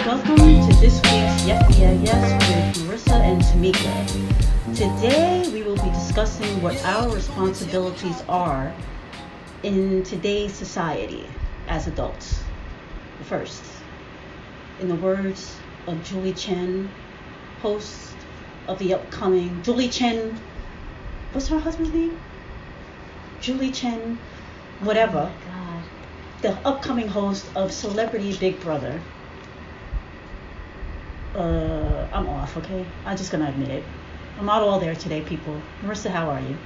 Welcome to this week's Yep Yeah Yes with Marissa and Tamika. Today we will be discussing what our responsibilities are in today's society as adults. First, in the words of Julie Chen, host of the upcoming Julie Chen, what's her husband's name? Julie Chen, whatever. Oh my God. The upcoming host of Celebrity Big Brother. I'm off, okay? I'm just gonna admit it. I'm not all there today, people. Marissa, how are you?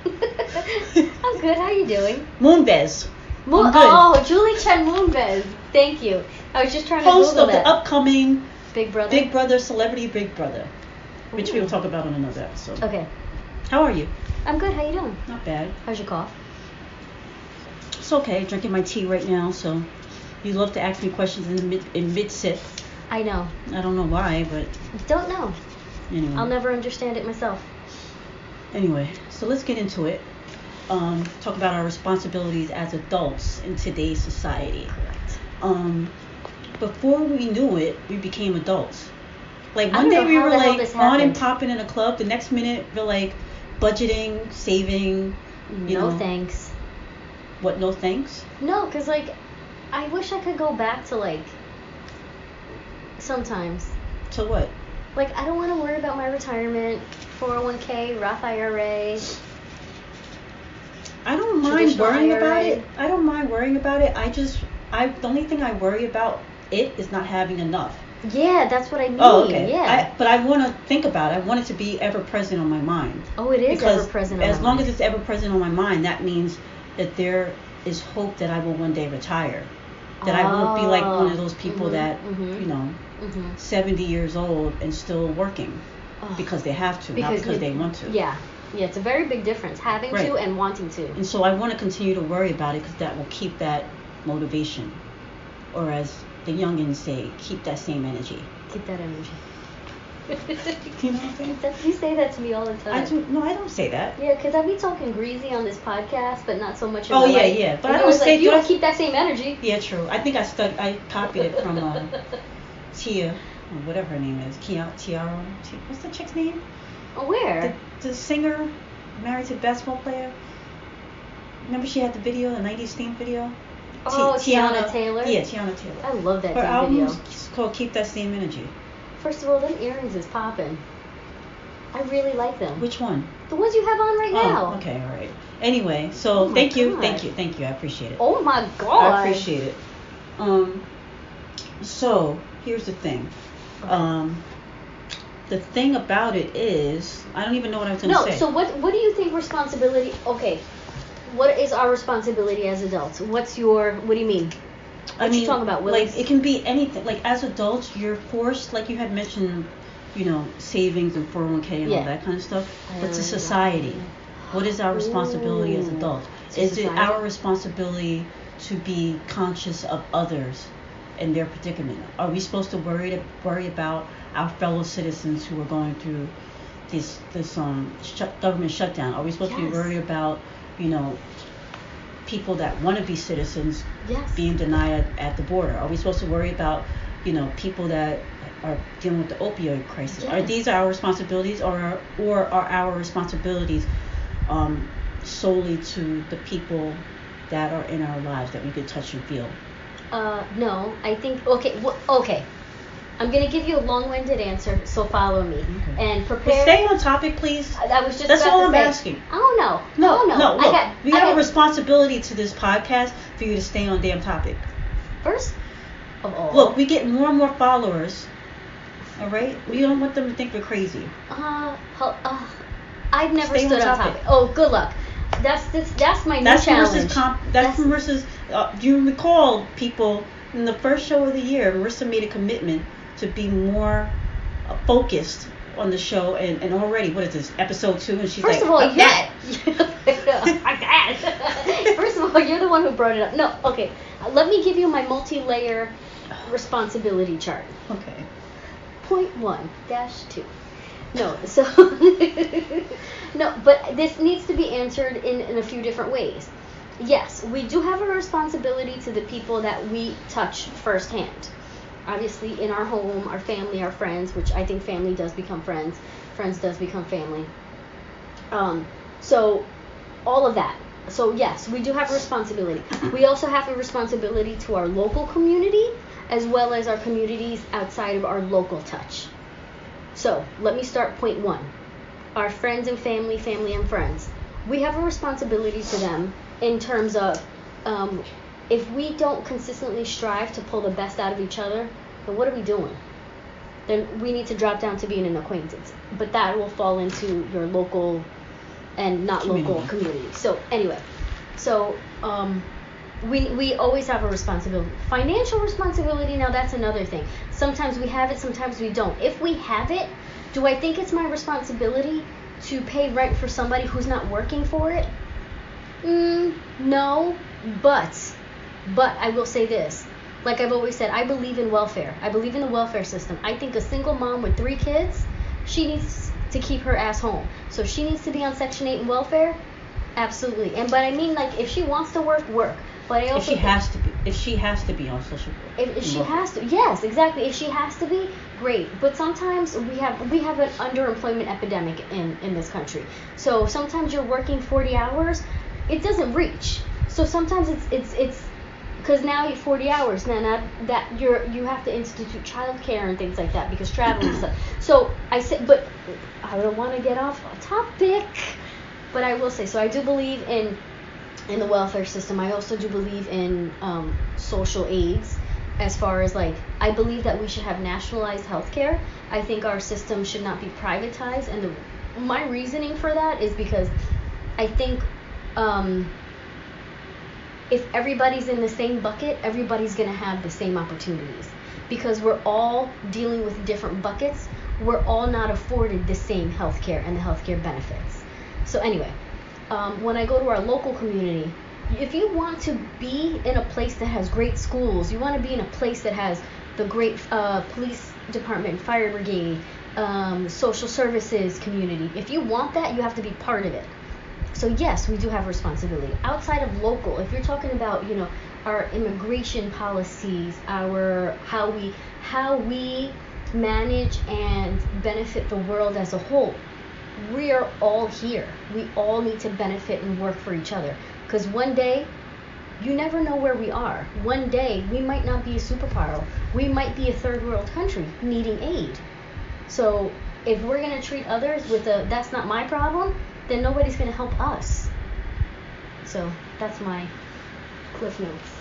I'm good. How are you doing? Moonves. I'm good. Oh, Julie Chen Moonves. Thank you. I was just trying to Host Google of that. the upcoming Big Brother. Big Brother, Celebrity Big Brother, which we Ooh. will talk about on another episode. Okay. How are you? I'm good. How you doing? Not bad. How's your cough? It's okay. Drinking my tea right now, so you love to ask me questions in mid sip. I know. I don't know why, but Don't know. anyway. I'll never understand it myself. Anyway, so let's get into it. Talk about our responsibilities as adults in today's society. Before we knew it, we became adults. Like I one don't day know we how were the hell like this on and happened. popping in a club. The next minute we're like budgeting, saving. You No know, thanks. What? No thanks. No, because, like, I wish I could go back to, like, sometimes. To what? Like, I don't want to worry about my retirement, 401k, Roth IRA. I don't mind Traditional worrying about IRA. it. I don't mind worrying about it. The only thing I worry about it is not having enough. Yeah, that's what I mean. Oh, okay. Yeah. But I want to think about it. I want it to be ever present on my mind. Oh, it is Because ever present on as my long mind. as it's ever present on my mind, that means that there is hope that I will one day retire. That I won't be like one of those people that, you know, 70 years old and still working because they have to, not because they want to. Yeah. Yeah, it's a very big difference, having Right. to and wanting to. And so I want to continue to worry about it because that will keep that motivation. Or as the youngins say, keep that same energy. Keep that energy. You know what I'm saying? You say that to me all the time. I don't say that. Yeah, because I be talking greasy on this podcast, but not so much in Oh, my yeah, life. yeah. But And I you're don't always say like, you that. don't keep that same energy. Yeah, true. I think I copied it from Tia, or whatever her name is. Tiara. What's the chick's name? Where? The singer, married to the basketball player. Remember she had the video, the 90s theme video? Oh, Tiana Taylor? Yeah, Tiana Taylor. I love that Her damn album video. is called Keep That Same Energy. First of all, them earrings is popping. I really like them. Which one? The ones you have on right now. Oh, okay, all right. Anyway, so Oh my thank you. I appreciate it. Oh my god. I appreciate it. So here's the thing. The thing about it is, I don't even know what I was going to say. No, so what do you think responsibility, okay, what is our responsibility as adults? What do you mean? What you talking about, Willis? Like, it can be anything. Like, as adults, you're forced, like you had mentioned, you know, savings and 401k and all that kind of stuff. But to society, what is our responsibility as adults? Is it our responsibility to be conscious of others and their predicament? Are we supposed to worry about our fellow citizens who are going through this government shutdown? Are we supposed to be worried about, you know, people that want to be citizens being denied at the border? Are we supposed to worry about, you know, people that are dealing with the opioid crisis? Are these our responsibilities, or are our responsibilities solely to the people that are in our lives that we could touch and feel? No, I think, okay. I'm going to give you a long-winded answer, so follow me. Okay. And prepare. But stay on topic, please. I was just That's about all to I'm say. asking. I don't know. No, look, we have a a responsibility to this podcast for you to stay on damn topic. First of all. Look, we get more and more followers, all right? We don't want them to think we're crazy. I've never Stay stood on topic. Oh, good luck. That's my new challenge. That's Marissa's. You recall, people, in the first show of the year, Marissa made a commitment to be more focused on the show, and already, what is this, episode 2, and she's First like, of all, that. First of all, you're the one who brought it up. No, okay. Let me give you my multi-layer responsibility chart. Okay. Point 1-2. No, so no, but this needs to be answered in a few different ways. Yes, we do have a responsibility to the people that we touch firsthand. obviously in our home, our family, our friends, which I think family does become friends, friends does become family. So all of that. So yes, we do have a responsibility. We also have a responsibility to our local community as well as our communities outside of our local touch. So let me start point 1. Our friends and family and friends. We have a responsibility to them in terms of if we don't consistently strive to pull the best out of each other, then what are we doing? Then we need to drop down to being an acquaintance. But that will fall into your local and not local community. So anyway, we always have a responsibility. Financial responsibility, now that's another thing. Sometimes we have it, sometimes we don't. If we have it, do I think it's my responsibility to pay rent for somebody who's not working for it? No, but I will say this. Like I've always said, I believe in welfare. I believe in the welfare system. I think a single mom with 3 kids, she needs to keep her ass home. So if she needs to be on Section 8 and welfare, absolutely. But I mean, like, if she wants to work. But I also if she has to be on social welfare. If she has to, yes, exactly. If she has to be, great. But sometimes we have an underemployment epidemic in this country. So sometimes you're working 40 hours, it doesn't reach. So sometimes it's because now you're 40 hours now that you have to institute childcare and things like that because travel and stuff. So I said, but I don't want to get off topic. But I will say, so I do believe in the welfare system. I also do believe in social aids. As far as like, I believe that we should have nationalized healthcare. I think our system should not be privatized, and my reasoning for that is because I think if everybody's in the same bucket, everybody's going to have the same opportunities. Because we're all dealing with different buckets, we're all not afforded the same healthcare and the healthcare benefits. So anyway, when I go to our local community, if you want to be in a place that has great schools, you want to be in a place that has the great police department, fire brigade, social services community, if you want that, you have to be part of it. So yes, we do have responsibility. Outside of local, if you're talking about, our immigration policies, how we manage and benefit the world as a whole, we are all here. We all need to benefit and work for each other. Because one day, you never know where we are. One day, we might not be a superpower. We might be a third world country needing aid. So if we're going to treat others with that's not my problem, then nobody's going to help us. So that's my cliff notes.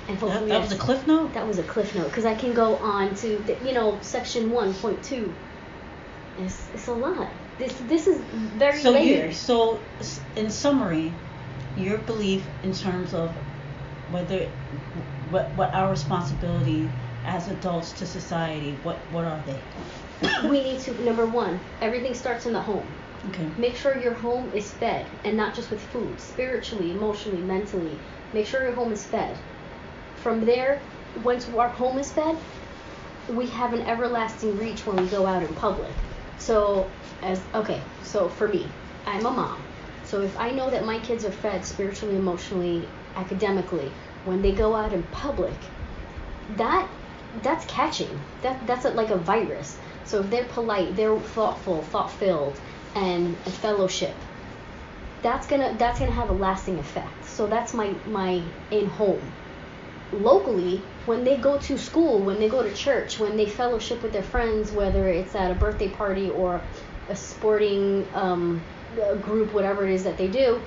And hopefully that was a cliff note? That was a cliff note, because I can go on to, section 1.2. It's a lot. This is very layered. So in summary, your belief in terms of what our responsibility as adults to society, what are they? We need to, number 1, everything starts in the home. Okay. Make sure your home is fed, and not just with food, spiritually, emotionally, mentally. Make sure your home is fed. From there, once our home is fed, we have an everlasting reach when we go out in public. So for me, I'm a mom. So if I know that my kids are fed spiritually, emotionally, academically, when they go out in public, that's catching. That's like a virus. So if they're polite, they're thoughtful, thought-filled, and fellowship, that's gonna have a lasting effect. So that's my in home. Locally, when they go to school, when they go to church, when they fellowship with their friends, whether it's at a birthday party or a sporting group, whatever it is that they do,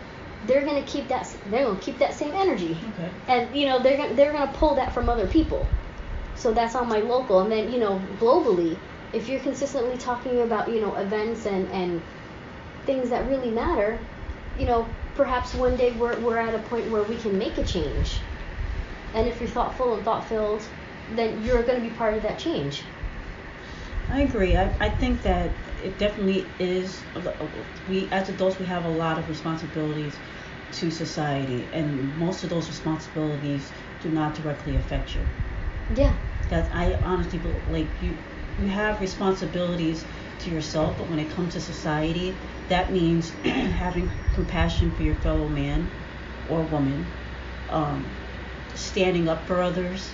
they're gonna keep that same energy. Okay. And they're gonna pull that from other people. So that's on my local. And then globally, if you're consistently talking about events and things that really matter, perhaps one day we're at a point where we can make a change. And if you're thoughtful and thought-filled, then you're going to be part of that change. I agree. I think that it definitely is. We as adults, we have a lot of responsibilities to society, and most of those responsibilities do not directly affect you. Yeah. That I honestly believe, like you have responsibilities to yourself, but when it comes to society, that means having compassion for your fellow man or woman, standing up for others,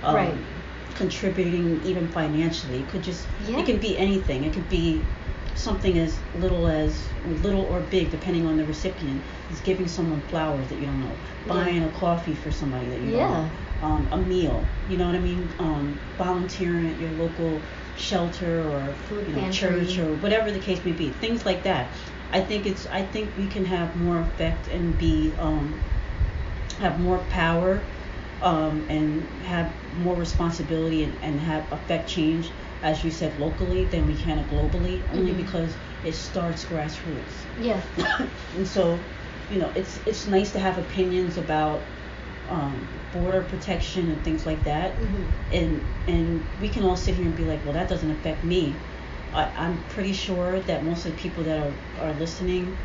right, contributing even financially. It could just, Yeah. it can be anything. It could be something as little or big, depending on the recipient, is giving someone flowers that you don't know, buying a coffee for somebody that you don't know, a meal, you know what I mean, volunteering at your local shelter or church or whatever the case may be, things like that. I think we can have more effect and be have more power, and have more responsibility, and have affect change, as you said, locally than we can globally, only because it starts grassroots. Yeah. And so, it's nice to have opinions about border protection and things like that. And we can all sit here and be like, well, that doesn't affect me. I'm pretty sure that most of the people that are listening,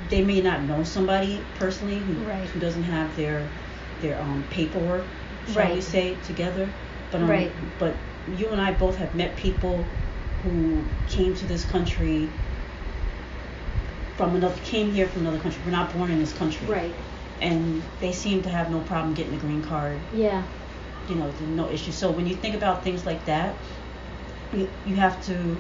they may not know somebody personally who doesn't have their paperwork, shall we say, together. But you and I both have met people who came to this country came here from another country. We're not born in this country. Right. And they seem to have no problem getting a green card. Yeah. No issue. So when you think about things like that, you have to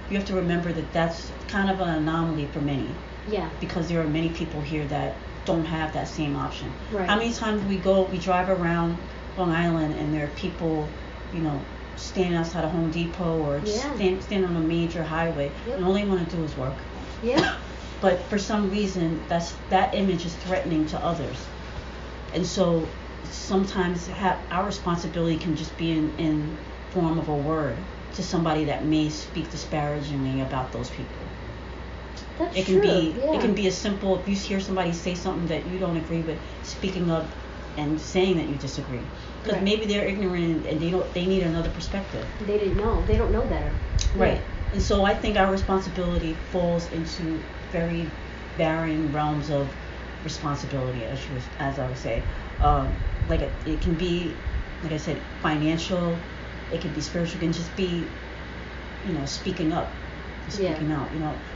remember that that's kind of an anomaly for many. Yeah. Because there are many people here that don't have that same option. Right. How many times we drive around Long Island and there are people, standing outside of Home Depot or standing on a major highway, and all they want to do is work. Yeah. But for some reason, that image is threatening to others. And so sometimes our responsibility can just be in form of a word to somebody that may speak disparagingly about those people. That's it can true. It can be as simple, if you hear somebody say something that you don't agree with, speaking up and saying that you disagree. Because maybe they're ignorant and they need another perspective. They didn't know. They don't know better. Right. Yeah. And so I think our responsibility falls into very varying realms of responsibility, as I would say. It can be, like I said, financial. It can be spiritual. It can just be, speaking up, speaking out.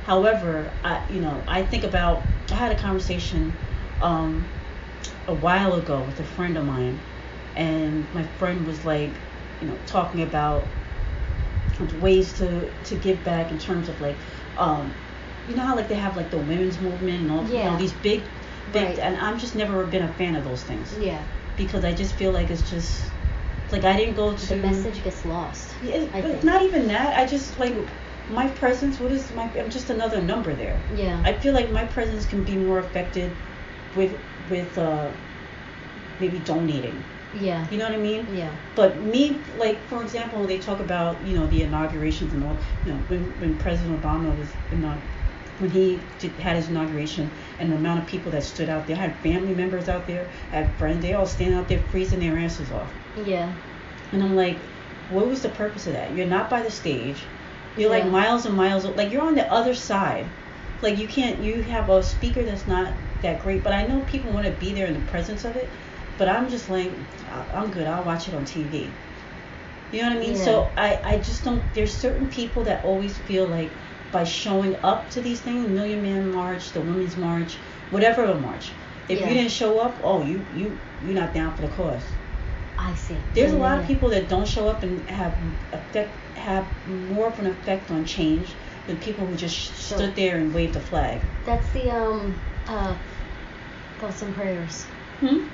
However, I think about. I had a conversation a while ago with a friend of mine, and my friend was like, talking about ways to give back in terms of like, how like they have like the women's movement and all, these big, and I'm just never been a fan of those things. Yeah. Because I just feel like it's just like I didn't go to. The message gets lost. I think. Not even that. I just like my presence. I'm just another number there. Yeah. I feel like my presence can be more affected with maybe donating. Yeah. You know what I mean? Yeah. But me, like, for example, they talk about, the inaugurations and all, when President Obama was when he had his inauguration, and the amount of people that stood out there, I had family members out there, I had friends, they all standing out there freezing their asses off. Yeah. And I'm like, what was the purpose of that? You're not by the stage. You're like miles and miles, like you're on the other side. Like you have a speaker that's not that great, but I know people want to be there in the presence of it. But I'm just like, I'm good. I'll watch it on TV. You know what I mean? Yeah. So I just don't. There's certain people that always feel like by showing up to these things, the Million Man March, the Women's March, whatever a march, if you didn't show up, you're not down for the cause. I see. There's a lot of people that don't show up and have more of an effect on change than people who just stood there and waved a flag. That's the thoughts and prayers.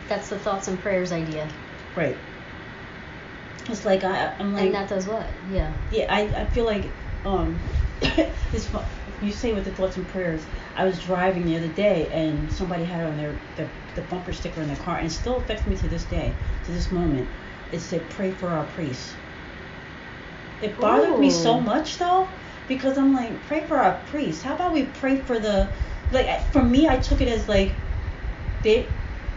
That's the thoughts and prayers idea. Right. It's like I'm like. And that does what? Yeah. Yeah, I feel like you say with the thoughts and prayers. I was driving the other day and somebody had on the bumper sticker in their car, and it still affects me to this day, to this moment. It said, "Pray for our priests." It bothered me so much though, because I'm like, pray for our priests. How about we pray for for me, I took it as like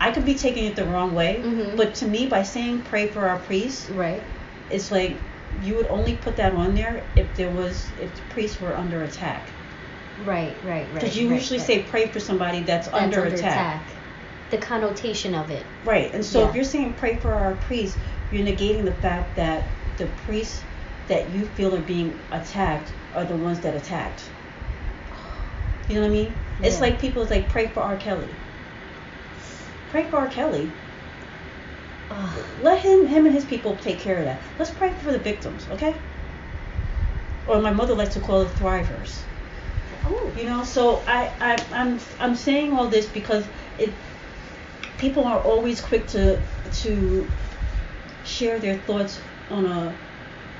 I could be taking it the wrong way, but to me, by saying pray for our priests, right, it's like you would only put that on there if the priests were under attack. Right. Because you usually say pray for somebody that's under attack. The connotation of it. Right, and so if you're saying pray for our priests, you're negating the fact that the priests that you feel are being attacked are the ones that attacked. You know what I mean? Yeah. It's like people like pray for R. Kelly. Pray for R. Kelly. Let him and his people take care of that. Let's pray for the victims, okay? Or my mother likes to call it thrivers. Oh. You know, so I'm saying all this because people are always quick to share their thoughts on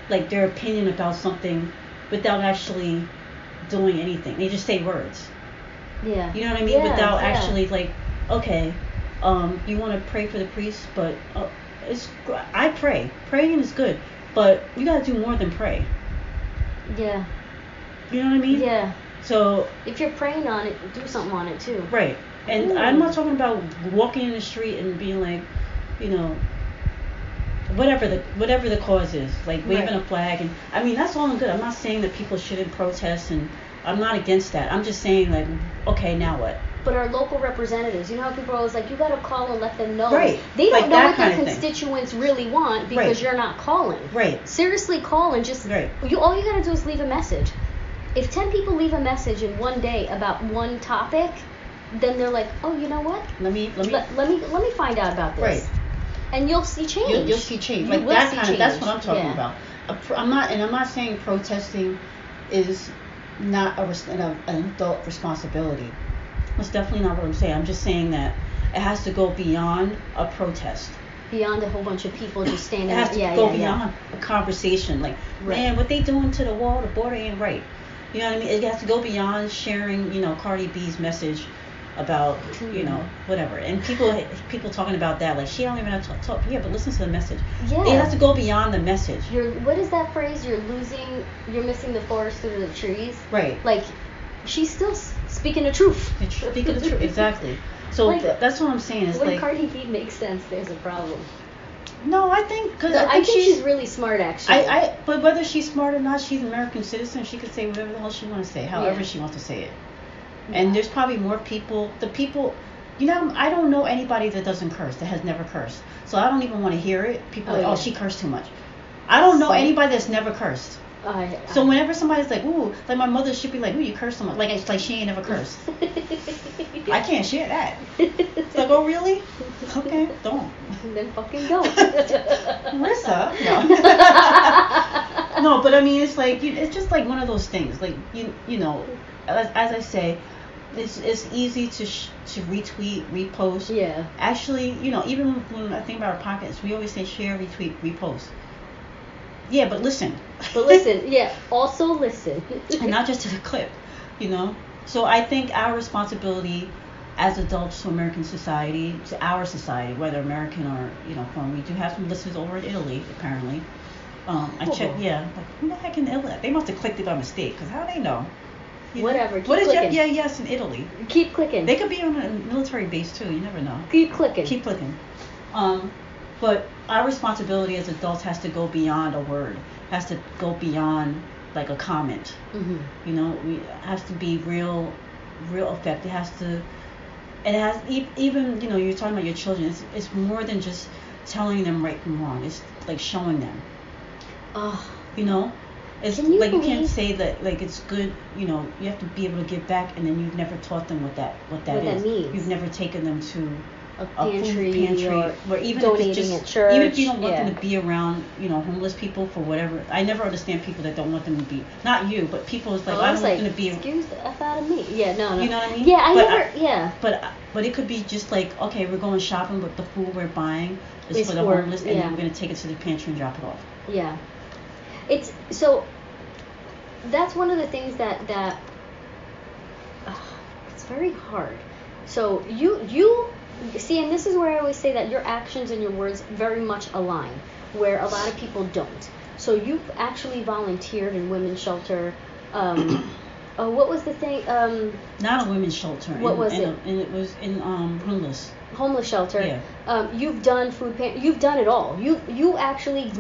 their opinion about something without actually doing anything. They just say words. Yeah. You know what I mean? Without actually okay, you want to pray for the priest, but I pray. Praying is good, but you gotta do more than pray. Yeah. You know what I mean? Yeah. So if you're praying on it, do something on it too. Right. And Ooh. I'm not talking about walking in the street and being like, you know, whatever the cause is, like waving a flag, and I mean that's all good. I'm not saying that people shouldn't protest, and I'm not against that. I'm just saying like, okay, now what? But our local representatives, you know how people are always like, you gotta call and let them know. Right. They don't know what their constituents really want because you're not calling. Right. Seriously, call and just. Right. All you gotta do is leave a message. If 10 people leave a message in one day about one topic, then they're like, oh, you know what? Let me find out about this. Right. And you'll see change. You'll see change. Like that kind of. That's what I'm talking about. I'm not saying protesting is not an adult responsibility. That's definitely not what I'm saying. I'm just saying that it has to go beyond a protest. Beyond a whole bunch of people just standing. It has to go beyond a conversation. Like, man, what they doing to the wall, the border ain't right. You know what I mean? It has to go beyond sharing, you know, Cardi B's message about, you know, whatever. And people talking about that, like, she don't even have to talk. Yeah, but listen to the message. Yeah. It has to go beyond the message. What is that phrase? You're missing the forest through the trees. Right. Like, she's still speaking the truth. Speaking the truth, exactly. So like, that's what I'm saying. Is when Cardi B makes sense, there's a problem. No, I think she's really smart, actually. But whether she's smart or not, she's an American citizen. She can say whatever the hell she wants to say, however she wants to say it. Yeah. And there's probably more people. You know, I don't know anybody that doesn't curse, that has never cursed. So I don't even want to hear it. People oh, she cursed too much. I don't know anybody that's never cursed. So whenever somebody's like, ooh, like my mother should be like, ooh, you curse so much. Like, it's like she ain't never cursed. I can't share that. It's like, oh, really? Okay, don't. Then fucking don't. Marissa. No. No, but I mean, it's like, it's just like one of those things. Like, you know, as I say, it's easy to retweet, repost. Yeah. Actually, you know, even when I think about our pockets, we always say share, retweet, repost. Yeah, but listen. Yeah. Also listen. And not just to the clip, you know. So I think our responsibility as adults to American society, to our society, whether American or, you know, foreign, we do have some listeners over in Italy, apparently. I checked, like, who the heck in Italy? They must have clicked it by mistake, because how do they know? Whatever. What is yes in Italy? Keep clicking. They could be on a military base too. You never know. Keep clicking. Keep clicking. But our responsibility as adults has to go beyond a word. Has to go beyond like a comment. Mm-hmm. You know, it has to be real effect. It has to. It has even, you know, you're talking about your children. It's more than just telling them right from wrong. It's like showing them. You know. It's like you can't say that like it's good, you know, you have to be able to give back, and then you've never taught them what that means. You've never taken them to a pantry or even donating if it's just, at church. even if you don't want them to be around, you know, homeless people for whatever. I never understand people that don't want them to be, not you, but people is like, I don't want them to be. Excuse the F out of me. Yeah, no. You know what I mean? Yeah, But it could be just like, okay, we're going shopping, but the food we're buying is for the homeless, and then we're going to take it to the pantry and drop it off. Yeah. It's so. That's one of the things that it's very hard. So you see, and this is where I always say that your actions and your words very much align, where a lot of people don't. So you've actually volunteered in women's shelter. What was the thing? Not a women's shelter. What was it? And it was in homeless shelter. Yeah. You've done you've done it all. You actually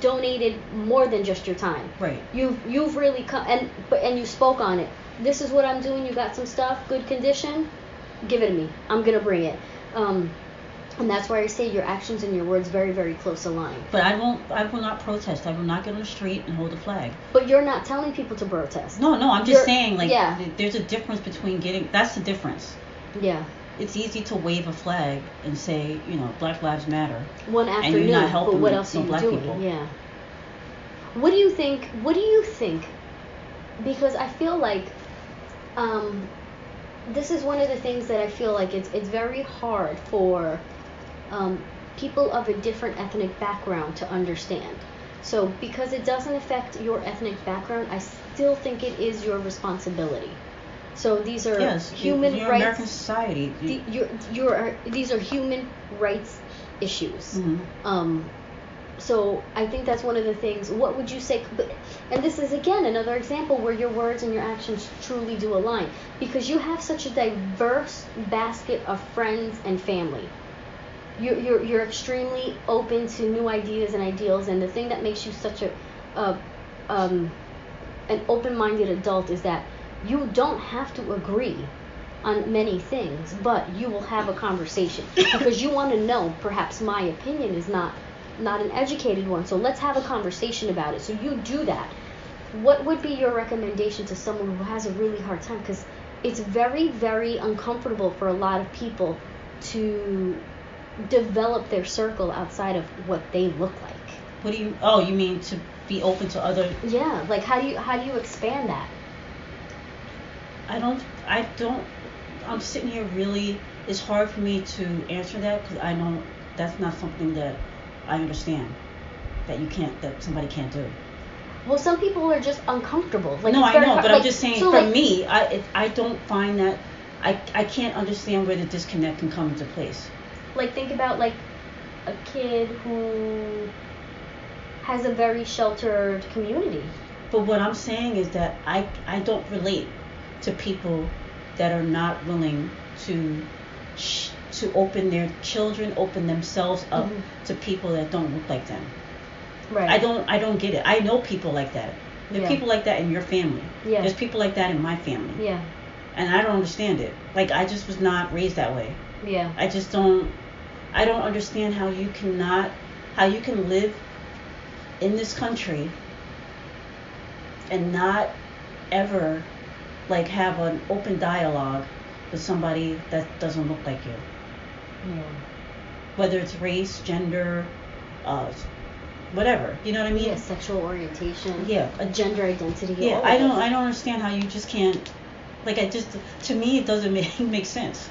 donated more than just your time. Right. You've really come and you spoke on it. This is what I'm doing. You got some stuff, good condition. Give it to me. I'm gonna bring it. And that's why I say your actions and your words very, very close align. But I will not protest. I will not get on the street and hold a flag. But you're not telling people to protest. No, I'm just saying, like, there's a difference between that's the difference. Yeah. it's easy to wave a flag and say, Black Lives Matter. One afternoon, and you're not helping but what else are you black doing? people. Yeah. What do you think? Because I feel like this is one of the things that I feel like it's very hard for people of a different ethnic background to understand. So because it doesn't affect your ethnic background, I still think it is your responsibility. So these are human rights. American society. These are human rights issues. Mm-hmm. So I think that's one of the things. What would you say? And this is again another example where your words and your actions truly do align, because you have such a diverse basket of friends and family. You're extremely open to new ideas and ideals, and the thing that makes you such an open-minded adult is that you don't have to agree on many things, but you will have a conversation because you want to know. Perhaps my opinion is not an educated one, so let's have a conversation about it. So you do that. What would be your recommendation to someone who has a really hard time? Because it's very, very uncomfortable for a lot of people to develop their circle outside of what they look like. What do you? Oh, you mean to be open to other? Yeah, like how do you expand that? I don't. I'm sitting here really. It's hard for me to answer that because I don't. That's not something that I understand. That somebody can't do. Well, some people are just uncomfortable. Like, no, I know, but I'm just saying. So for me, I don't find that. I can't understand where the disconnect can come into place. Like, think about like a kid who has a very sheltered community. But what I'm saying is that I don't relate to people that are not willing to open their children, open themselves up Mm-hmm. to people that don't look like them. Right. I don't get it. I know people like that. There are people like that in your family. Yeah. There's people like that in my family. Yeah. And I don't understand it. Like, I just was not raised that way. Yeah. I don't understand how you can live in this country and not ever like have an open dialogue with somebody that doesn't look like you. Yeah. Whether it's race, gender, whatever. You know what I mean? Yeah, sexual orientation. Yeah. A gender identity. Yeah, I don't understand how you just can't. Like, to me, it doesn't make sense.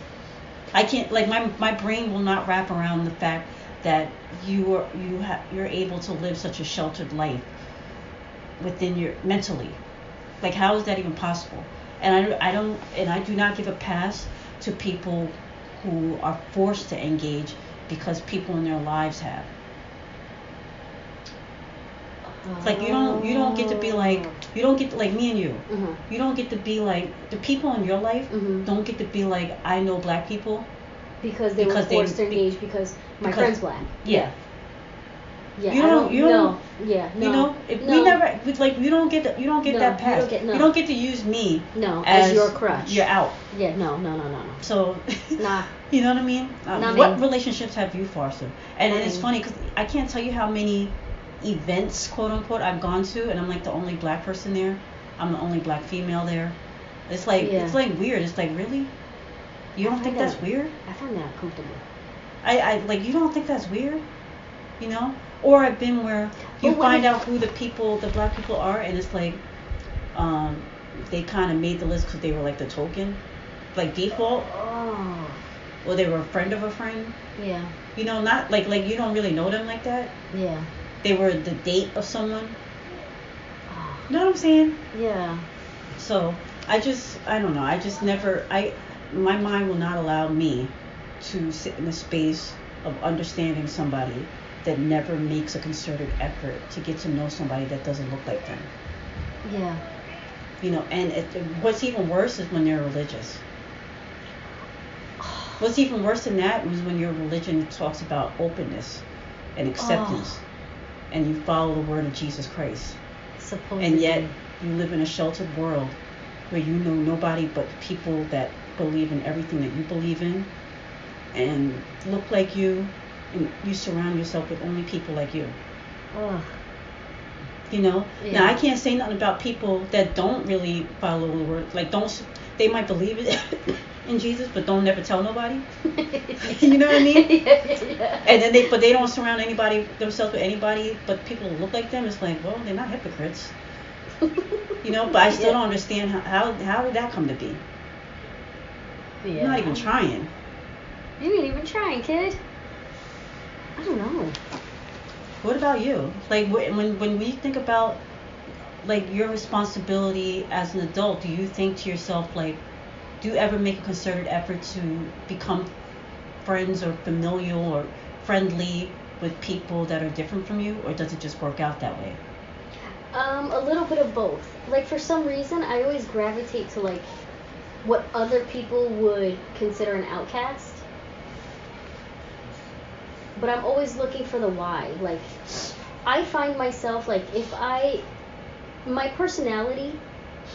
I can't, like, my brain will not wrap around the fact that you're able to live such a sheltered life within your mentally. Like, how is that even possible? And I do not give a pass to people who are forced to engage because people in their lives have. Like, you don't get to be like, you don't get to, like me and you. Mm-hmm. You don't get to be like, the people in your life Mm-hmm. don't get to be like, I know black people. Because they were forced to engage because my friend's black. Yeah. Yeah. You don't. No. Yeah. No. You know, if no. we never, like, you don't get that pass. You don't get to use me. No, as your crutch. You're out. Yeah. No. So. Nah. You know what I mean? What relationships have you fostered? And it's funny because I can't tell you how many events, quote unquote, I've gone to, and I'm like the only black person there. I'm the only black female there. It's like it's like weird. It's like, really? You don't think that's weird? I find that uncomfortable. I like, you don't think that's weird? You know? Or I've been where you find out who the black people are, and it's like, they kind of made the list because they were like the token, like default. Oh. Or they were a friend of a friend. Yeah. You know, not like you don't really know them like that. Yeah. They were the date of someone. Oh. You know what I'm saying? Yeah. So I don't know. My mind will not allow me to sit in a space of understanding somebody that never makes a concerted effort to get to know somebody that doesn't look like them. Yeah. You know, and what's even worse is when they're religious. What's even worse than that is when your religion talks about openness and acceptance, and you follow the word of Jesus Christ. Supposedly. And yet you live in a sheltered world where you know nobody but people that believe in everything that you believe in and look like you, and you surround yourself with only people like you. Ugh. You know? Yeah. Now, I can't say nothing about people that don't really follow the word. Like, they might believe it. in Jesus, but don't never tell nobody. You know what I mean? Yeah. And then they don't surround anybody themselves with anybody, but people look like them. It's like, well, they're not hypocrites. You know, but I still don't understand how did that come to be? Yeah. You're not even trying. You ain't even trying, kid. I don't know. What about you? Like when we think about like your responsibility as an adult, do you think to yourself like, do you ever make a concerted effort to become friends or familial or friendly with people that are different from you, or does it just work out that way? A little bit of both. Like for some reason, I always gravitate to like what other people would consider an outcast. But I'm always looking for the why. Like I find myself like my personality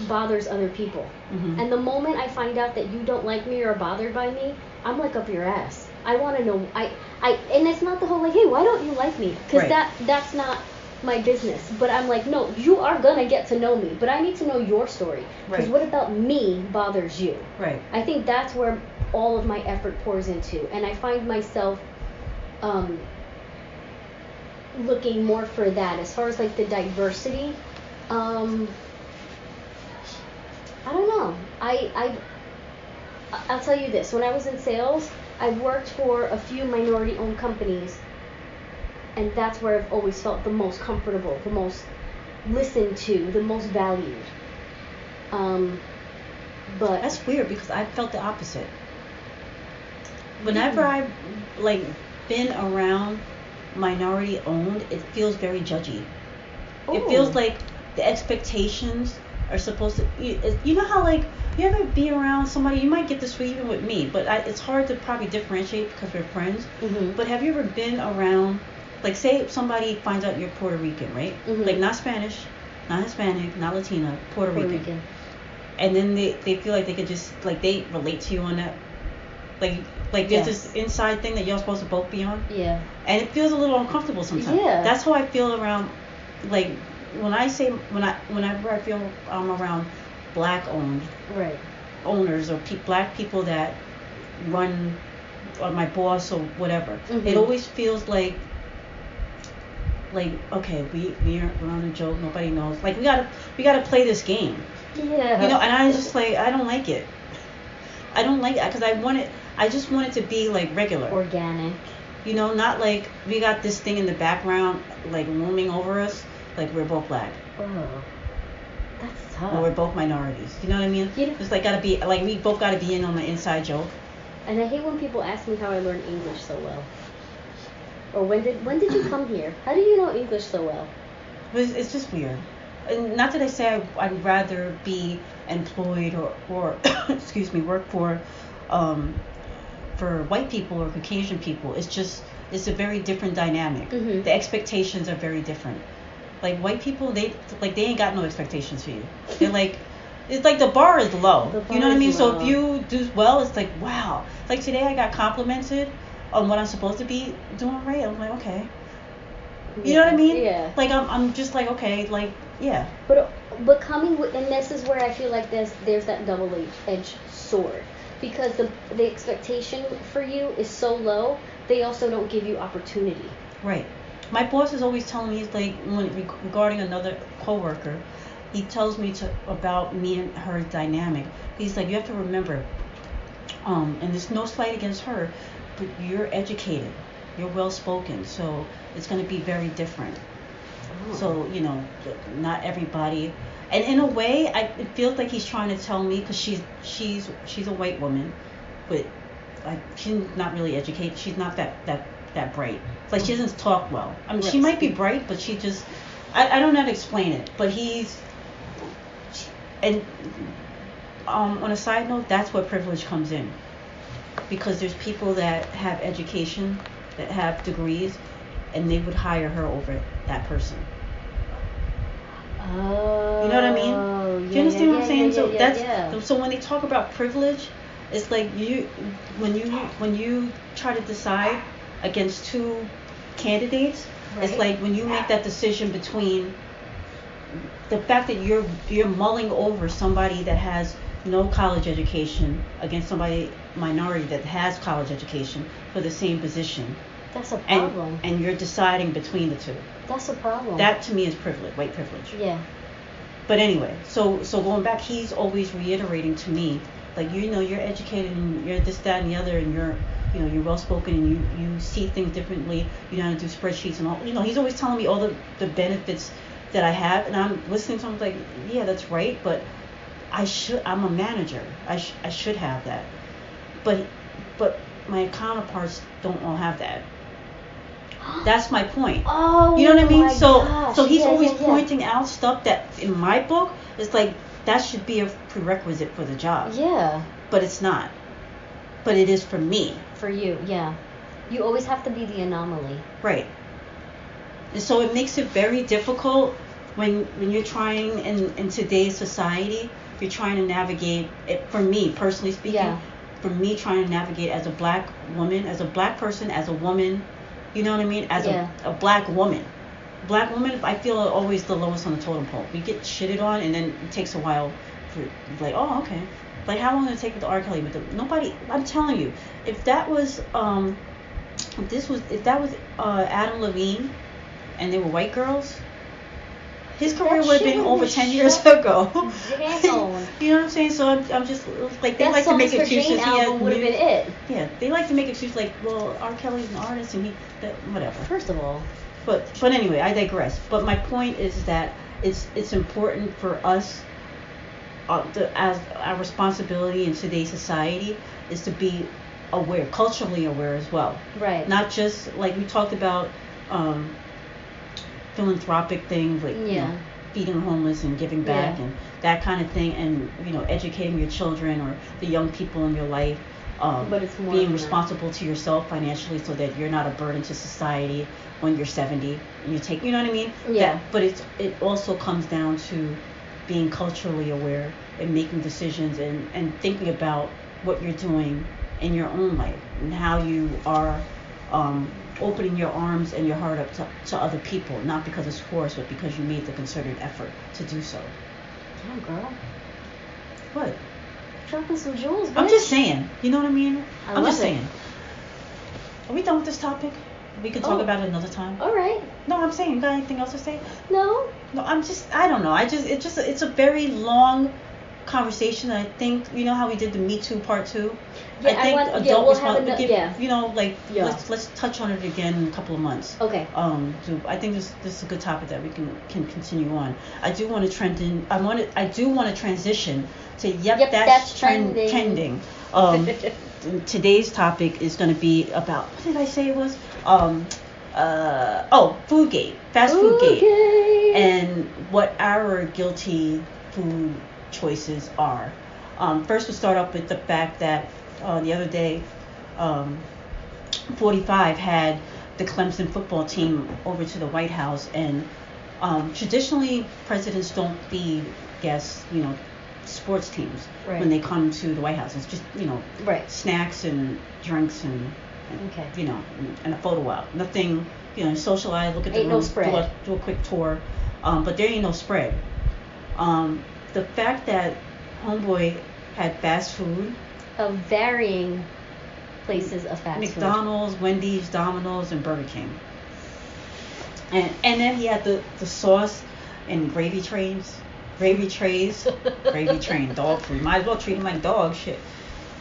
bothers other people. Mm-hmm. And the moment I find out that you don't like me or are bothered by me, I'm like up your ass. I want to know. And it's not the whole like, hey, why don't you like me? Because that's not my business. But I'm like, no, you are gonna get to know me, but I need to know your story. Because what about me bothers you? Right. I think that's where all of my effort pours into, and I find myself looking more for that as far as like the diversity. I don't know. I'll tell you this. When I was in sales, I worked for a few minority-owned companies, and that's where I've always felt the most comfortable, the most listened to, the most valued. But that's weird because I felt the opposite. Whenever I've like been around minority-owned, it feels very judgy. Ooh. It feels like the expectations are supposed to. You know how like you ever be around somebody, you might get this way even with me, but it's hard to probably differentiate because we're friends. Mm-hmm. But have you ever been around, like say somebody finds out you're Puerto Rican, right? Mm-hmm. Like not Spanish, not Hispanic, not Latina, Puerto Rican. And then they feel like they could just like they relate to you on that. Like there's this inside thing that you're supposed to both be on. Yeah. And it feels a little uncomfortable sometimes. Yeah. That's how I feel around like whenever I feel I'm around black owned owners or black people that run, or my boss or whatever. Mm-hmm. It always feels like okay, we're on a joke, nobody knows. Like we gotta play this game. Yeah. You know, and I was just like, I don't like it. I don't like it because I just want it to be like regular, organic. You know, not like we got this thing in the background like looming over us, like we're both black. Oh, that's tough. Or we're both minorities. You know what I mean? You know, it's like gotta be like we both gotta be in on the inside joke. And I hate when people ask me how I learned English so well. Or when did you come here? How do you know English so well? It's just weird. And not that I say I'd rather be employed or excuse me, work for white people or Caucasian people. It's a very different dynamic. Mm-hmm. The expectations are very different. Like white people, they ain't got no expectations for you. They're like, it's like the bar is low. You know what I mean? Low. So if you do well, it's like wow. Like today I got complimented on what I'm supposed to be doing right. I'm like, okay. You know what I mean? Yeah. Like I'm just like, okay, like yeah. But coming with, and this is where I feel like there's that double-edged sword, because the expectation for you is so low, they also don't give you opportunity. Right. My boss is always telling me, he's like, regarding another coworker, he tells me about me and her dynamic. He's like, you have to remember, and there's no slight against her, but you're educated, you're well spoken, so it's going to be very different. Oh. So you know, not everybody, and in a way, it feels like he's trying to tell me, because she's a white woman, but she's not really educated. She's not that bright. It's like she doesn't talk well. I mean, she might be bright, but she just, I don't know how to explain it. But and on a side note, that's where privilege comes in, because there's people that have education, that have degrees, and they would hire her over that person. Oh. You know what I mean? Do you understand what I'm saying? So when they talk about privilege, it's like when you try to decide against two candidates, it's like when you make that decision between the fact that you're mulling over somebody that has no college education against somebody minority that has college education for the same position. That's a problem. And you're deciding between the two. That's a problem. That to me is privilege, white privilege. Yeah. But anyway, so going back, he's always reiterating to me, like, you're educated and you're this, that, and the other, and you're well spoken and you see things differently. You know how to do spreadsheets and all. He's always telling me all the benefits that I have, and I'm listening to him like, yeah, that's right, but I'm a manager. I should have that. But my counterparts don't all have that. That's my point. Oh, you know what I mean? Gosh. So he's always pointing out stuff that in my book is like that should be a prerequisite for the job. Yeah. But it's not. But it is for me. For you, yeah. You always have to be the anomaly. Right. And so it makes it very difficult when you're trying in today's society, if you're trying to navigate it, for me personally speaking, for me trying to navigate as a black woman, as a black person, as a woman, you know what I mean? As a black woman. Black woman, I feel, are always the lowest on the totem pole. We get shitted on, and then it takes a while for, like, oh, okay. Like, how long did it take with the R. Kelly? Nobody, I'm telling you, if that was, Adam Levine, and they were white girls, his career would have been over 10 years ago. Damn. You know what I'm saying? So I'm just like, they like to make excuses. Would have been it. Yeah, they like to make excuses like, well, R. Kelly's an artist and whatever. First of all. But anyway, I digress. But my point is that it's important for us, as our responsibility in today's society is to be aware, culturally aware as well. Right. Not just like we talked about. Philanthropic things like feeding the homeless and giving back and that kind of thing, and educating your children or the young people in your life, but it's more being responsible to yourself financially so that you're not a burden to society when you're 70 and you take, you know what I mean? But it also comes down to being culturally aware and making decisions and thinking about what you're doing in your own life and how you are opening your arms and your heart up to other people, not because it's forced, but because you made the concerted effort to do so. Damn, girl. What? Dropping some jewels, bitch. I'm just saying. You know what I mean? I'm just saying. Are we done with this topic? We can talk about it another time. All right. No, I'm saying. You got anything else to say? No. No, I don't know. It's a very long conversation. I think, how we did the Me Too Part 2? Yeah, I think adult responsibility. Let's touch on it again in a couple of months. Okay. I think this is a good topic that we can continue on. I do want to I do want to transition to that's trending. Today's topic is going to be about, what did I say it was? Foodgate, fast food gate, and what our guilty food choices are. First, we'll start off with the fact that the other day, 45 had the Clemson football team over to the White House, and traditionally presidents don't feed guests, sports teams when they come to the White House. It's just, snacks and drinks and and a photo op. Nothing, socialize, look at the room, do a quick tour, but there ain't no spread. The fact that Homeboy had fast food of varying places of fast food. McDonald's, Wendy's, Domino's, and Burger King. And then he had the sauce and gravy trays, gravy train, dog food. Might as well treat him like dog shit.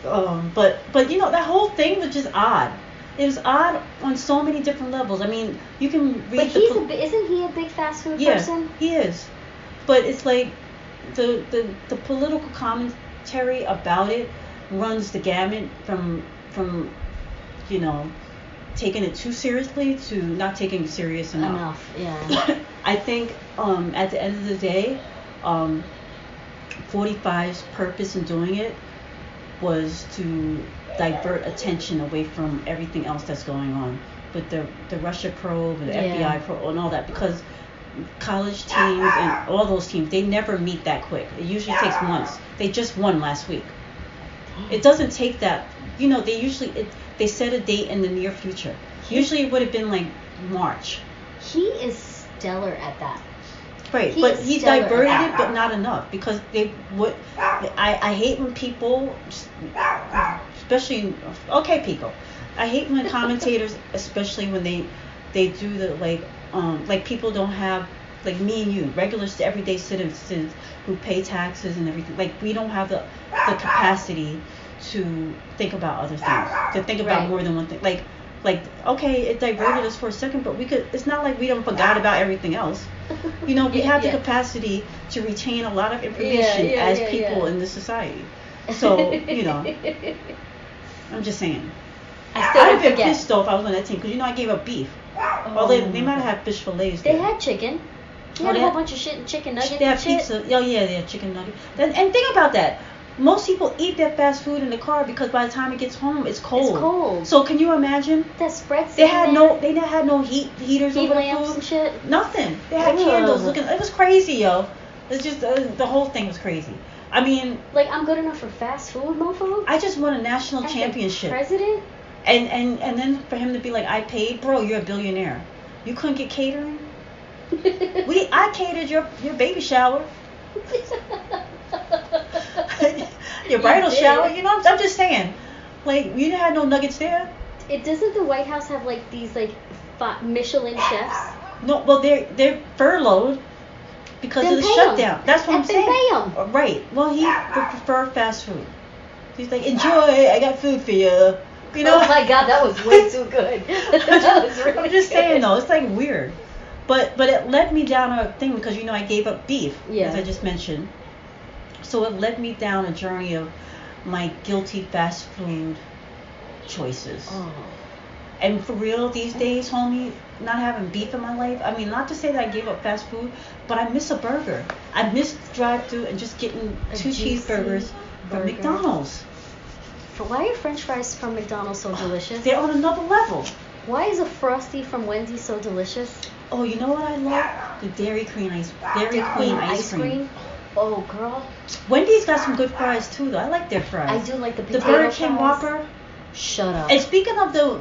But that whole thing was just odd. It was odd on so many different levels. I mean, you can read. But isn't he a big fast food person? Yeah, he is. But it's like the political commentary about it runs the gamut from taking it too seriously to not taking it serious enough. Yeah. I think at the end of the day, 45's purpose in doing it was to divert attention away from everything else that's going on with the Russia probe and the FBI probe and all that, because college teams and all those teams, they never meet that quick. It usually takes months. They just won last week. It doesn't take that. They set a date in the near future. Usually it would have been like March. He is stellar at that. Right, but he diverted it, but not enough, because I hate when people, especially, okay, people, I hate when commentators, especially when they do the like people don't have, like me and you, regular everyday citizens who pay taxes and everything, like we don't have the capacity to think about other things, to think about more than one thing, like okay, it diverted us for a second, but it's not like we don't forgot about everything else. We have the capacity to retain a lot of information as people in this society. So I'm just saying. I'd have been pissed off if I was on that team, because I gave up beef. Oh, they might have had fish fillets there. They had chicken. They had a whole bunch of shit, chicken nuggets. They had pizza. Oh yeah, they had chicken nuggets. And think about that. Most people eat their fast food in the car, because by the time it gets home, it's cold. It's cold. So can you imagine? That spreads. They had no heaters over the food. And shit. Nothing. They had candles. It was crazy, yo. It's just the whole thing was crazy. I mean, like, I'm good enough for fast food, mofo. I just won a national championship. President. And then for him to be like, I paid, bro, you're a billionaire. You couldn't get catering. I catered your baby shower. Your bridal shower, I'm just saying, like, you didn't have no nuggets there. Doesn't the White House have like these like Michelin chefs? No, well they're furloughed because of the shutdown. That's what I'm saying. Pay them. Right. Well, he would prefer fast food. He's like, enjoy, I got food for you. Oh my God, that was way too good. That was really I'm just saying though, it's like weird. But it led me down a thing, because I gave up beef, as I just mentioned. So it led me down a journey of my guilty fast food choices. Oh. And for real, these days, homie, not having beef in my life, I mean, not to say that I gave up fast food, but I miss a burger. I miss drive-thru and just getting 2 cheeseburgers from McDonald's. Why are French fries from McDonald's so delicious? They're on another level. Why is a Frosty from Wendy's so delicious? Oh, you know what I love? The Dairy Queen ice cream. Oh, girl. Wendy's got some good fries too, though. I like their fries. I do like the potato Burger King fries. Whopper. Shut up. And speaking of the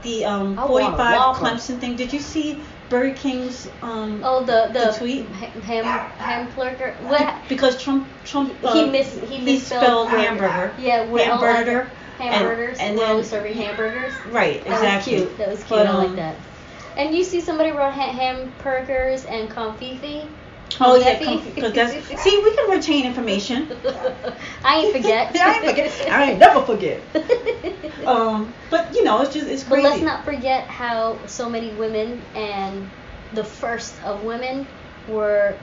45 Clemson thing, did you see Burger King's the tweet? Hamburger. What? Because Trump he misspelled hamburger. Yeah, hamburger. Hamburgers. And we're only serving hamburgers. Right. Exactly. That was cute. I like that. And you see somebody wrote hamburgers and confifi. Oh yeah, because see, we can retain information. I ain't forget. I ain't never forget. But it's crazy. But let's not forget how so many women, and the first of women, were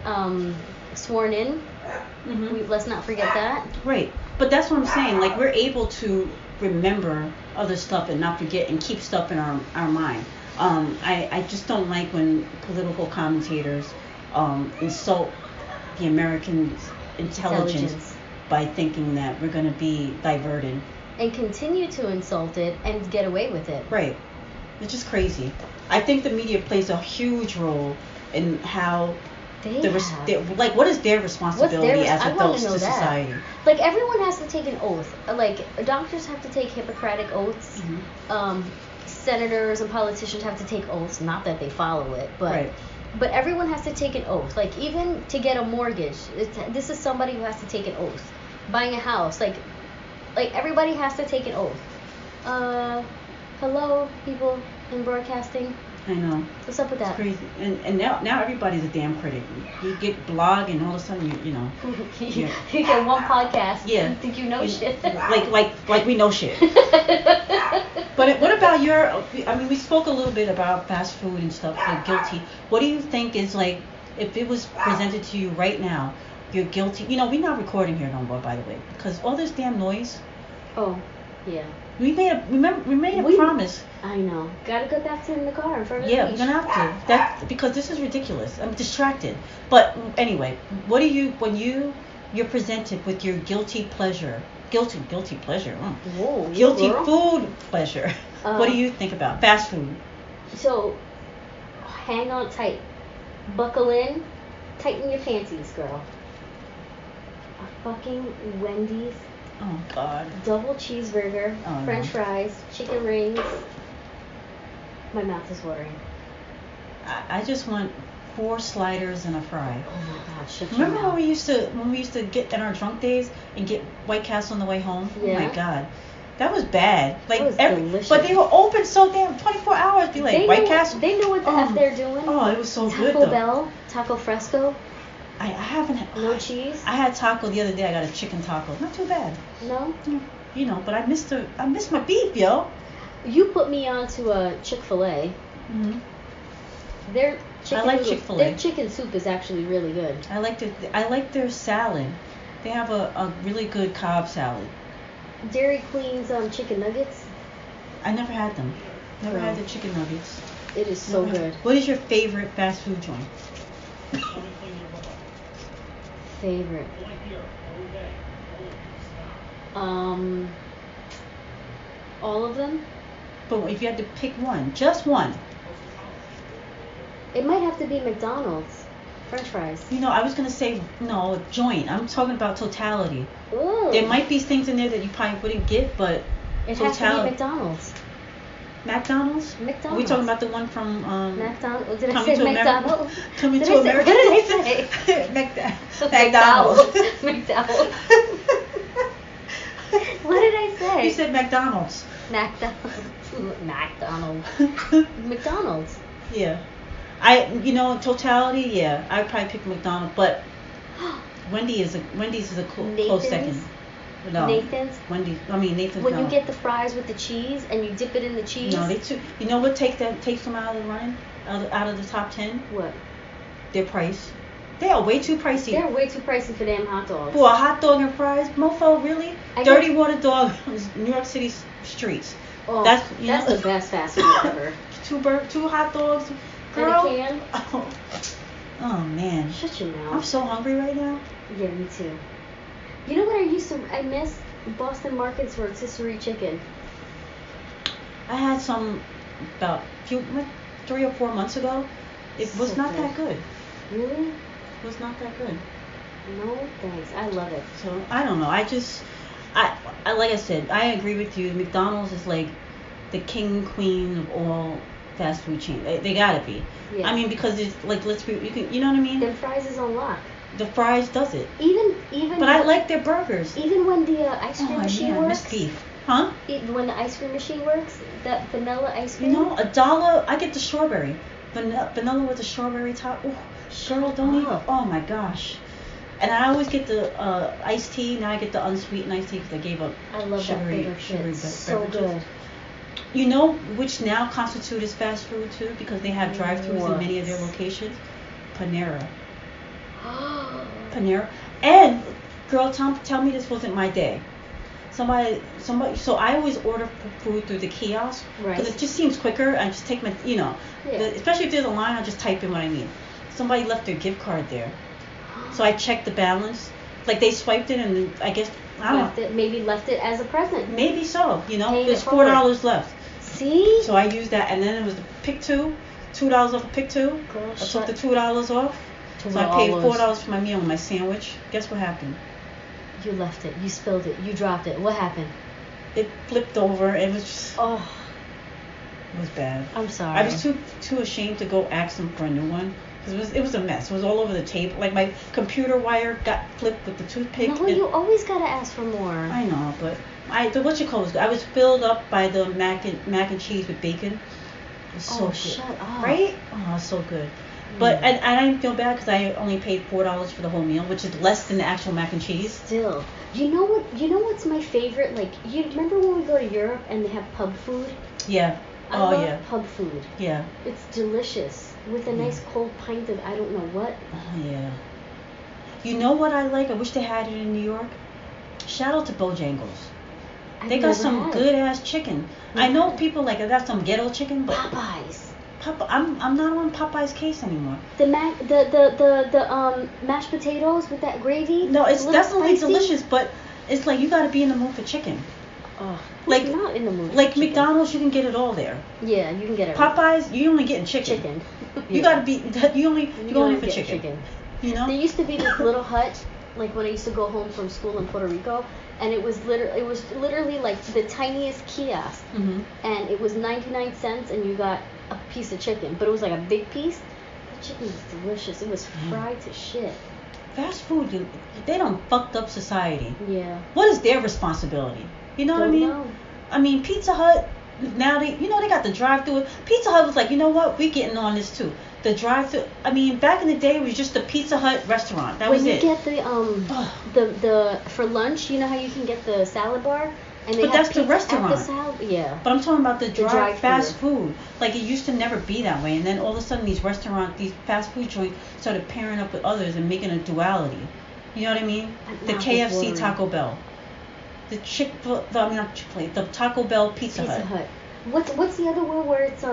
sworn in. Mm-hmm. Let's not forget that. Right, but that's what I'm saying. Like, we're able to remember other stuff and not forget, and keep stuff in our mind. I just don't like when political commentators insult the American intelligence by thinking that we're going to be diverted. And continue to insult it and get away with it. Right. It's just crazy. I think the media plays a huge role in how what is their responsibility as adults to society? Like, everyone has to take an oath. Like, doctors have to take Hippocratic oaths. Mm-hmm. Senators and politicians have to take oaths. Not that they follow it, but... Right. But everyone has to take an oath. Like, even to get a mortgage, this is somebody who has to take an oath. Buying a house, like everybody has to take an oath. Hello, people in broadcasting. I know. What's up with that? It's crazy. And now everybody's a damn critic. You get blog, and all of a sudden you get one podcast. Yeah. You think you know shit. like we know shit. But what about we spoke a little bit about fast food and stuff, like guilty. What do you think is, like, if it was presented to you right now, you're guilty? We're not recording here no more, by the way, because all this damn noise. Oh, yeah. We made a promise. I know. Gotta go back to in the car in front of the beach. We're gonna have to. Because this is ridiculous. I'm distracted. But anyway, what do you, when you're presented with your guilty pleasure? Guilty pleasure. Whoa, guilty food pleasure. What do you think about fast food? So, hang on tight. Buckle in. Tighten your panties, girl. A fucking Wendy's. Oh, God. Double cheeseburger, French fries, chicken rings. My mouth is watering. I just want 4 sliders and a fry. Oh my God, shut Remember your mouth. when we used to get in our drunk days and get White Castle on the way home? Yeah. Oh my God. That was bad. Like That was delicious. But they were open so damn 24 hours. Be like White Castle. They know what the F they're doing. Oh, it was so good Taco though. Bell, Taco Fresco. I haven't had No cheese. I had taco the other day. I got a chicken taco. Not too bad. No. You know, but I missed my beef, yo. You put me on to a Chick-fil-A. Mhm. Their chicken I like noodles- Chick-fil-A. Their chicken soup is actually really good. I like their salad. They have a really good Cobb salad. Dairy Queen's chicken nuggets. I never had them. Never No. had the chicken nuggets. It is so Never had- good. What is your favorite fast food joint? Favorite. All of them. But if you had to pick one, just one. It might have to be McDonald's. French fries. You know, I was gonna say no joint. I'm talking about totality. Ooh. There might be things in there that you probably wouldn't get, but It has to be totality. McDonald's. McDonald's? McDonald's. Are we talking about the one from McDonald's. Did I Coming say to America? McDonald's? Coming Did to I say- America? What did I say? McDonald's. McDonald's. What did I say? You said McDonald's. McDonald's. McDonald's. Yeah. Totality, yeah. I'd probably pick McDonald's, but Wendy's is a close second. No. Nathan's. Nathan's. When no. you get the fries with the cheese and you dip it in the cheese. No, they too. You know what takes them out of the running, out of the top 10? What? Their price. They are way too pricey. They're way too pricey for damn hot dogs. For a hot dog and fries, mofo, really? Dirty water dog, New York City streets. Oh, that's the best fast food ever. Two hot dogs, In girl. a can. Oh man. Shut your mouth. I'm so hungry right now. Yeah, me too. You know what I miss? Boston Market's rotisserie chicken. I had some about 3 or 4 months ago. It was So not good. that good. Really? It was not that good. No thanks. I love it. So I don't know. I like I said, I agree with you. McDonald's is like the king and queen of all fast food chains. They gotta be. Yeah. I mean, because it's like you know what I mean? Them fries is on lock. The fries does it. Even. But I like their burgers. Even when the ice cream machine I works. miss beef. Huh? When the ice cream machine works, that vanilla ice cream. You know, $1. I get the strawberry. Vanilla with the strawberry top. Ooh, girl, don't even. Oh my gosh. And I always get the iced tea. Now I get the unsweetened iced tea because I gave up I love sugary that shit. So beverages. good. You know which now constitute as fast food too because they have drive-thrus in many of their locations? Panera. Panera. And girl, tell me this wasn't my day. Somebody. So I always order food through the kiosk because it just seems quicker. I just take my, especially if there's a line, I just type in what I need. Somebody left their gift card there, so I checked the balance. Like they swiped it and I guess I don't know. Maybe left it as a present. Maybe so. Paying There's it forward. $4 left. See? So I used that, and then it was the pick two, $2 off of pick two. Girl, I took the $2 off. So I paid $4 for my meal and my sandwich. Guess what happened? You left it. You spilled it. You dropped it. What happened? It flipped over. It was just. Oh. It was bad. I'm sorry. I was too ashamed to go ask them for a new one. Because it was a mess. It was all over the table. Like my computer wire got flipped with the toothpick. No, you always gotta ask for more. I know, but I was filled up by the mac and cheese with bacon. It was so good. Shut up. Right? Oh, so good. But and I didn't feel bad because I only paid $4 for the whole meal, which is less than the actual mac and cheese. Still, you know what's my favorite? Like, you remember when we go to Europe and they have pub food? Yeah. I love pub food. Yeah. It's delicious with a nice cold pint of I don't know what. Oh yeah. You know what I like? I wish they had it in New York. Shout out to Bojangles. They got some good ass chicken. I know people like that's some ghetto chicken, but Popeyes. I'm not on Popeye's case anymore. The mashed potatoes with that gravy. No, it's definitely spicy. delicious, but it's like you got to be in the mood for chicken. Oh, like not in the mood. Like McDonald's, you can get it all there. Yeah, you can get it. Popeyes, you only getting chicken. Chicken. You gotta be. You only for chicken. You know. There used to be this little hut, like when I used to go home from school in Puerto Rico, and it was literally like the tiniest kiosk, and it was 99 cents, and you got a piece of chicken, but it was like a big piece. The chicken was delicious. It was fried to shit. Fast food, they done fucked up society. Yeah. What is their responsibility? You know what I Don't mean? know. I mean, Pizza Hut, now they got the drive-through. Pizza Hut was like, you know what? We getting on this too. The drive-through. I mean, back in the day, it was just the Pizza Hut restaurant. That was it. When you get the for lunch, you know how you can get the salad bar, and they But have that's the pizza restaurant. At the salad, yeah. But I'm talking about the drive-through. fast food. Like, it used to never be that way, and then all of a sudden these fast food joints started pairing up with others and making a duality. You know what I mean? The KFC, Taco Bell, the the Taco Bell, Pizza Hut. What's the other one where it's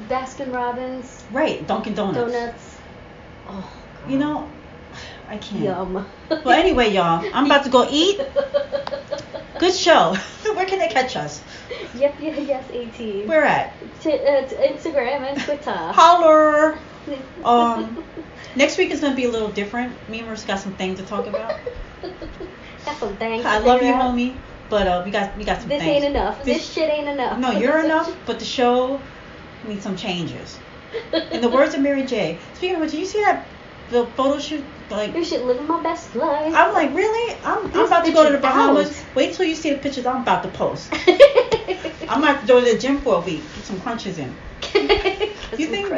Baskin Robbins? Right, Dunkin' Donuts. Oh, God. You know, I can't. Yum. Well, anyway, y'all, I'm about to go eat. Good show. Where can they catch us? Yes, 18. Where at? Instagram and Twitter. Holler. Next week is gonna be a little different. Me and Marissa got some things to talk about. Got some things. I love you, homie. But we got some this things. Ain't enough. This shit ain't enough. No, you're enough. But the show needs some changes. In the words of Mary J. Speaking of which, did you see the photo shoot? Like, you should live my best life. I'm like, really? I'm about to go to the Bahamas. Wait till you see the pictures I'm about to post. I'm about to go to the gym for a week, get some crunches in. You think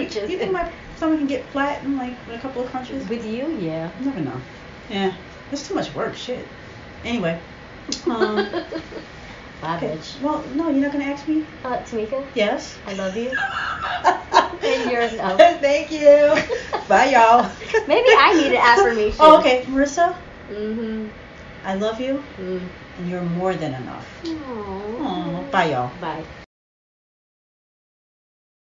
my stomach can get flat in like with a couple of crunches? With you, yeah. You never know. Yeah, it's too much work. Shit. Anyway. Bye, Okay. bitch. Well, no, you're not gonna ask me. Tamika. Yes. I love you. And yours. Oh. Thank you. Bye, y'all. Maybe I need an affirmation. Oh, okay, Marissa. Mhm. I love you, Mm. and you're more than enough. Aww. Oh, bye, y'all. Bye.